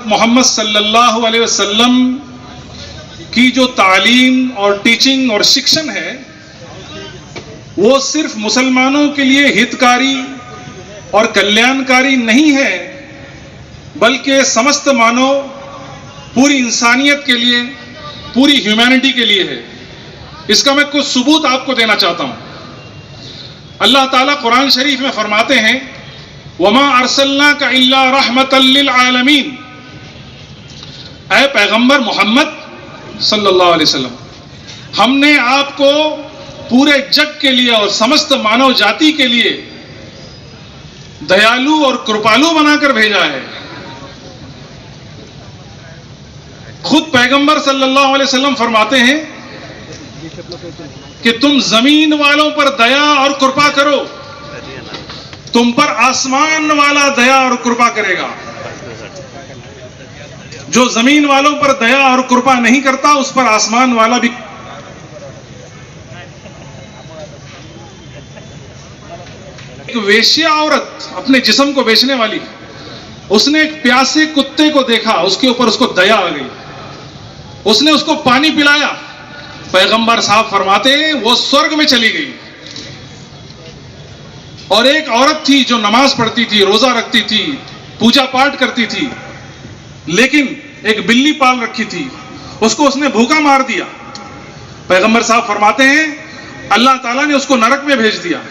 मोहम्मद सल्लल्लाहु अलैहि वसल्लम की जो तालीम और टीचिंग और शिक्षण है वो सिर्फ मुसलमानों के लिए हितकारी और कल्याणकारी नहीं है, बल्कि समस्त मानव, पूरी इंसानियत के लिए, पूरी ह्यूमैनिटी के लिए है। इसका मैं कुछ सबूत आपको देना चाहता हूं। अल्लाह ताला कुरान शरीफ में फरमाते हैं, वमा अरसलनाका इल्ला रहमतल लिल आलमीन, ऐ पैगंबर मोहम्मद सल्लल्लाहु अलैहि वसल्लम, हमने आपको पूरे जग के लिए और समस्त मानव जाति के लिए दयालु और कृपालु बनाकर भेजा है। खुद पैगंबर सल्लल्लाहु अलैहि वसल्लम फरमाते हैं कि तुम जमीन वालों पर दया और कृपा करो, तुम पर आसमान वाला दया और कृपा करेगा। जो जमीन वालों पर दया और कृपा नहीं करता उस पर आसमान वाला भी। एक वेश्या औरत, अपने जिस्म को बेचने वाली, उसने एक प्यासे कुत्ते को देखा, उसके ऊपर उसको दया आ गई, उसने उसको पानी पिलाया। पैगंबर साहब फरमाते हैं वो स्वर्ग में चली गई। और एक औरत थी जो नमाज पढ़ती थी, रोजा रखती थी, पूजा पाठ करती थी, लेकिन एक बिल्ली पाल रखी थी, उसको उसने भूखा मार दिया। पैगंबर साहब फरमाते हैं अल्लाह ताला ने उसको नरक में भेज दिया।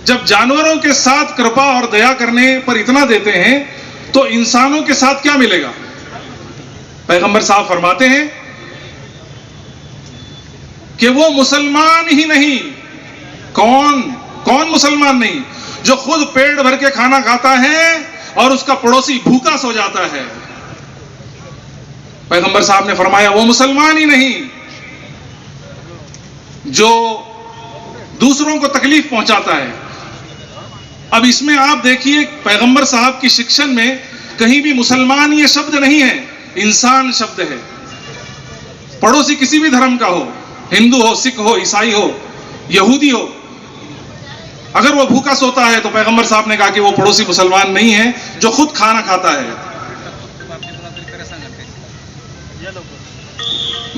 जब जानवरों के साथ कृपा और दया करने पर इतना देते हैं तो इंसानों के साथ क्या मिलेगा? पैगंबर साहब फरमाते हैं कि वो मुसलमान ही नहीं, कौन मुसलमान नहीं, जो खुद पेट भर के खाना खाता है और उसका पड़ोसी भूखा सो जाता है। पैगंबर साहब ने फरमाया वो मुसलमान ही नहीं जो दूसरों को तकलीफ पहुंचाता है। अब इसमें आप देखिए पैगंबर साहब की शिक्षण में कहीं भी मुसलमान ये शब्द नहीं है, इंसान शब्द है। पड़ोसी किसी भी धर्म का हो, हिंदू हो, सिख हो, ईसाई हो, यहूदी हो, अगर वो भूखा सोता है तो पैगंबर साहब ने कहा कि वो पड़ोसी मुसलमान नहीं है जो खुद खाना खाता है।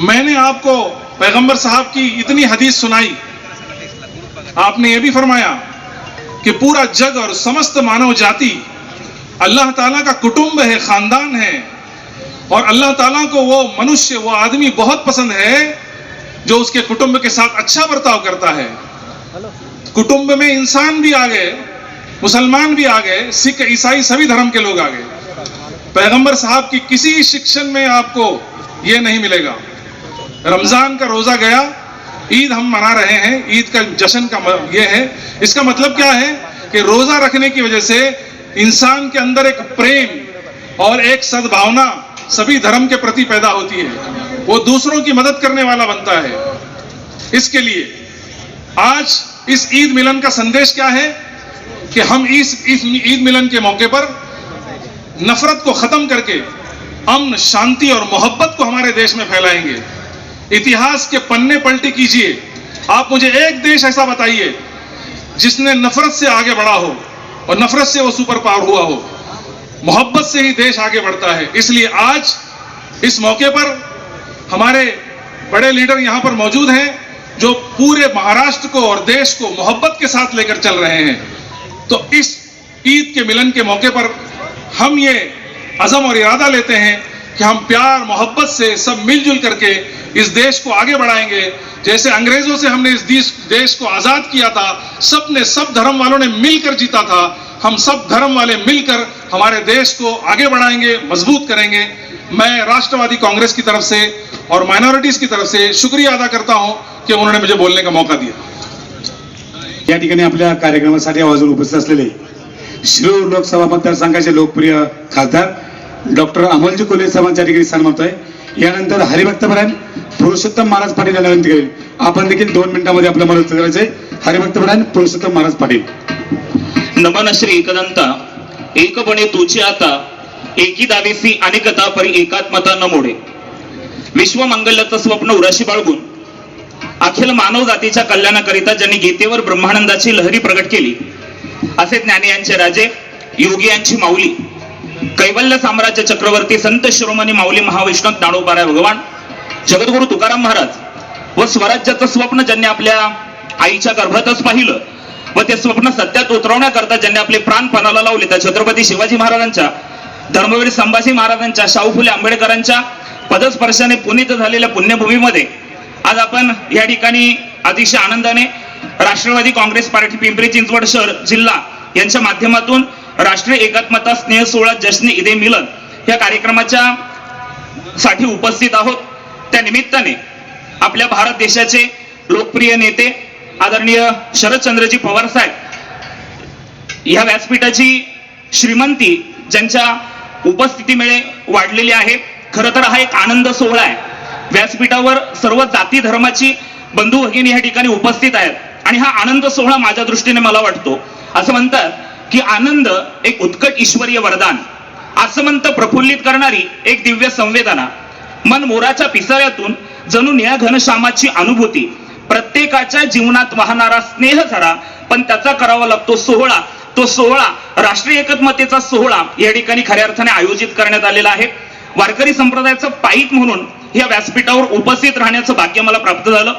मैंने आपको पैगंबर साहब की इतनी हदीस सुनाई, आपने ये भी फरमाया कि पूरा जग और समस्त मानव जाति अल्लाह ताला का कुटुंब है, खानदान है, और अल्लाह ताला को वो मनुष्य, वो आदमी बहुत पसंद है जो उसके कुटुंब के साथ अच्छा बर्ताव करता है। कुटुंब में इंसान भी आ गए, मुसलमान भी आ गए, सिख ईसाई सभी धर्म के लोग आ गए। पैगंबर साहब की किसी शिक्षण में आपको ये नहीं मिलेगा। रमजान का रोजा गया, ईद हम मना रहे हैं, ईद का जश्न का ये है, इसका मतलब क्या है कि रोजा रखने की वजह से इंसान के अंदर एक प्रेम और एक सद्भावना सभी धर्म के प्रति पैदा होती है, वो दूसरों की मदद करने वाला बनता है। इसके लिए आज इस ईद मिलन का संदेश क्या है कि हम इस ईद मिलन के मौके पर नफरत को खत्म करके अमन, शांति और मोहब्बत को हमारे देश में फैलाएंगे। इतिहास के पन्ने पलटे कीजिए, आप मुझे एक देश ऐसा बताइए जिसने नफरत से आगे बढ़ा हो और नफरत से वो सुपर पावर हुआ हो। मोहब्बत से ही देश आगे बढ़ता है। इसलिए आज इस मौके पर हमारे बड़े लीडर यहां पर मौजूद हैं जो पूरे महाराष्ट्र को और देश को मोहब्बत के साथ लेकर चल रहे हैं। तो इस ईद के मिलन के मौके पर हम ये अज़म और इरादा लेते हैं कि हम प्यार मोहब्बत से सब मिलजुल करके इस देश को आगे बढ़ाएंगे। जैसे अंग्रेजों से हमने इस देश को आजाद किया था, सब धर्म वालों ने मिलकर जीता था, हम सब धर्म वाले मिलकर हमारे देश को आगे बढ़ाएंगे, मजबूत करेंगे। मैं राष्ट्रवादी कांग्रेस की तरफ से और माइनॉरिटीज की तरफ से शुक्रिया अदा करता हूं कि उन्होंने मुझे बोलने का मौका दिया। या ठिकाणी आपल्या कार्यक्रमासाठी आवाजून उपस्थित असलेले शिरूर लोकसभा मतदारसंघाचे लोकप्रिय खासदार डॉक्टर अमोलजी कोल्हे साहेबांच्या ठिकाणी सन्मान होत आहे। यानंतर हरिभक्तपरायण पुरुषोत्तम महाराज पाटील यांना विनंती करेल, आपण देखील 2 मिनिटांमध्ये आपलं मत व्यक्त करायचंय। हरिभक्तपरायण पुरुषोत्तम महाराज पाटील। नमन श्री एकदंता एकपणे तुझी आता एकी दावीसी अनेकता परी एकात्मता न मोडे। विश्वमंगल्याचं स्वप्न उराशी बाळगून अखिल मानव जातीच्या कल्याणाकरिता ज्यांनी गीतेवर ब्रह्मानंदाची लहरी प्रगट केली असे ज्ञानी यांचे राजे, योगी यांची माऊली, कैवल्य साम्राज्य चक्रवर्ती संत शिरोमणी माऊली महाविष्णू ज्ञानोबाराय भगवान जगद्गुरु तुकाराम महाराज व स्वराज्याचं स्वप्न ज्यांनी आपल्या आईच्या गर्भातच पाहिलं व ते स्वप्न सत्यात उतरवण्याकरता ज्यांनी आपले प्राण पणाला लावले त्या छत्रपती शिवाजी महाराजांच्या, धर्मवीर संभाजी महाराजांच्या, शाहू फुले आंबेडकरांच्या पदस्पर्शाने पुनीत झालेल्या पुण्यभूमीमध्ये आज आपण या ठिकाणी अतिशय आनंदाने राष्ट्रवादी काँग्रेस पार्टी पिंपरी चिंचवड शहर जिल्हा यांच्या माध्यमातून राष्ट्रीय एकात्मता स्नेह सोहळा जश्न ईद ए मिलाद या कार्यक्रमाच्या साठी उपस्थित आहोत. त्या निमित्ताने आपल्या भारत देशाचे लोकप्रिय नेते आदरणीय शरदचंद्रजी पवार साहेब या व्यासपीठाची श्रीमंती ज्यांच्या उपस्थितीमुळे वाढलेली आहे. खरं तर हा एक आनंद सोहळा आहे. व्यासपीठावर सर्व जाती धर्माची बंधू भगिनी या ठिकाणी उपस्थित आहेत आणि हा आनंद सोहळा माझ्या दृष्टीने मला वाटतो असं म्हणतात की आनंद एक उत्कट ईश्वरीय वरदान, आसमंत प्रफुल्लित करणारी एक दिव्य संवेदना, मन मोराच्या पिसाऱ्यातून जणू निळ्या घनश्यामाची अनुभूती, प्रत्येकाच्या जीवनात वाहणारा स्नेह झरा, पण त्याचा करावा लागतो सोहळा. तो सोहळा राष्ट्रीय एकात्मतेचा सोहळा या ठिकाणी खऱ्या अर्थाने आयोजित करण्यात आलेला आहे. वारकरी संप्रदायाचं पाईक म्हणून या व्यासपीठावर उपस्थित राहण्याचं भाग्य मला प्राप्त झालं,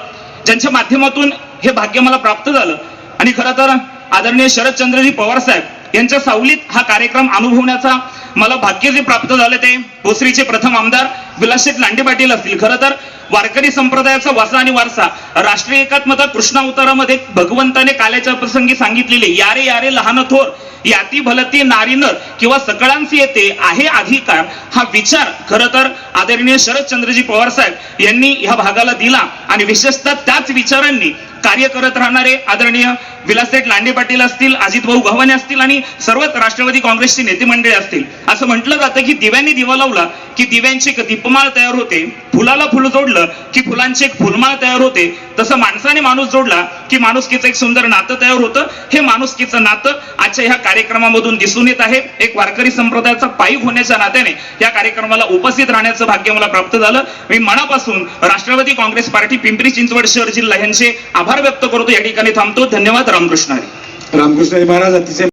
ज्यांच्या माध्यमातून हे भाग्य मला प्राप्त झालं. आणि खरं तर आदरणीय शरदचंद्रजी पवार साहेब यांच्या सावलीत हा कार्यक्रम अनुभवण्याचा मला भाग्य जे प्राप्त झालं ते भोसरीचे प्रथम आमदार विलासशेठ लांडे पाटील असतील. खरं तर वारकरी संप्रदायाचा वसा आणि वारसा राष्ट्रीय एकात्मता कृष्णावतारामध्ये भगवंताने काल्याच्या प्रसंगी सांगितलेले यारे यारे लहान थोर याती भलती नारी नर किंवा सकळांची येते आहे अधिकार, हा विचार खरं तर आदरणीय शरदचंद्रजी पवार साहेब यांनी ह्या भागाला दिला आणि विशेषतः त्याच विचारांनी कार्य करत राहणारे आदरणीय विलासशेठ लांडे पाटील असतील, अजितभाऊ गव्हाणे असतील आणि सर्वच राष्ट्रवादी काँग्रेसची नेते मंडळी असतील. असं म्हटलं जातं की दिव्यांनी दिवा लावला की दिव्यांची एक दीपमाळ तयार होते, फुलाला फुल जोडलं की फुलांची एक फुलमाळ तयार होते, तसं माणसाने माणूस जोडला की माणुसकीचं एक सुंदर नातं तयार होतं. हे माणुसकीचं नातं आजच्या ह्या कार्यक्रमामधून दिसून येत आहे. एक वारकरी संप्रदायाचा पाईक होण्याच्या नात्याने या कार्यक्रमाला उपस्थित राहण्याचं भाग्य मला प्राप्त झालं. मी मनापासून राष्ट्रवादी काँग्रेस पार्टी पिंपरी चिंचवड शहर जिल्हा यांचे आभार व्यक्त करतो. या ठिकाणी थांबतो. धन्यवाद. रामकृष्ण हरी. रामकृष्ण महाराज अतिशय